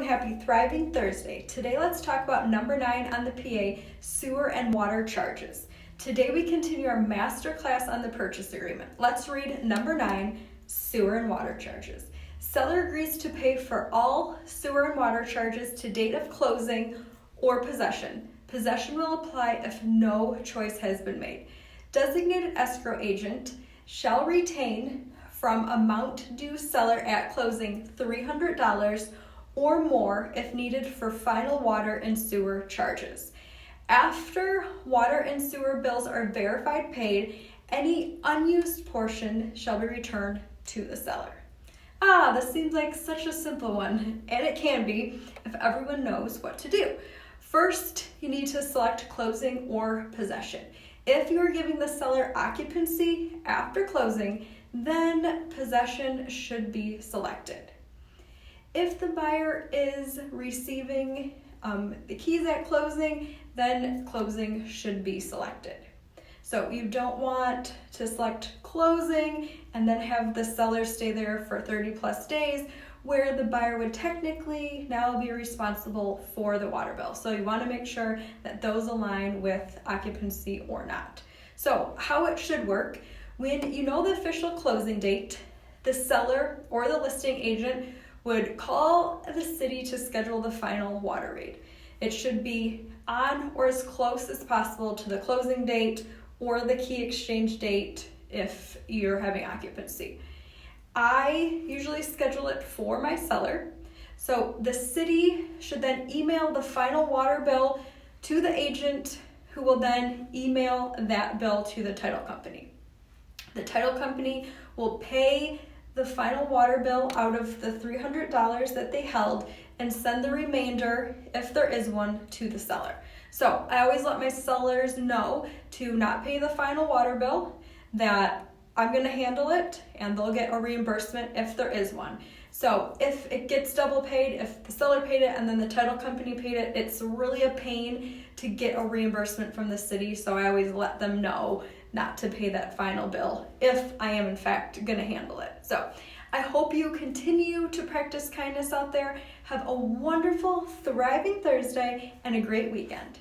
happy thriving Thursday. Today let's talk about number 9 on the PA, sewer and water charges. Today we continue our master class on the purchase agreement. Let's read number 9, sewer and water charges. Seller agrees to pay for all sewer and water charges to date of closing or possession. Possession will apply if no choice has been made. Designated escrow agent shall retain from amount due seller at closing $300 or more if needed for final water and sewer charges. After water and sewer bills are verified paid, any unused portion shall be returned to the seller. This seems like such a simple one, and it can be if everyone knows what to do. First, you need to select closing or possession. If you are giving the seller occupancy after closing, then possession should be selected. If the buyer is receiving the keys at closing, then closing should be selected. So you don't want to select closing and then have the seller stay there for 30 plus days, where the buyer would technically now be responsible for the water bill. So you want to make sure that those align with occupancy or not. So how it should work: when you know the official closing date, the seller or the listing agent would call the city to schedule the final water read. It should be on or as close as possible to the closing date or the key exchange date if you're having occupancy. I usually schedule it for my seller. So the city should then email the final water bill to the agent, who will then email that bill to the title company. The title company will pay the final water bill out of the $300 that they held and send the remainder, if there is one, to the seller. So I always let my sellers know to not pay the final water bill, that I'm going to handle it and they'll get a reimbursement if there is one. So if it gets double paid, if the seller paid it and then the title company paid it, it's really a pain to get a reimbursement from the city. So I always let them know not to pay that final bill if I am in fact going to handle it. So I hope you continue to practice kindness out there. Have a wonderful, thriving Thursday and a great weekend.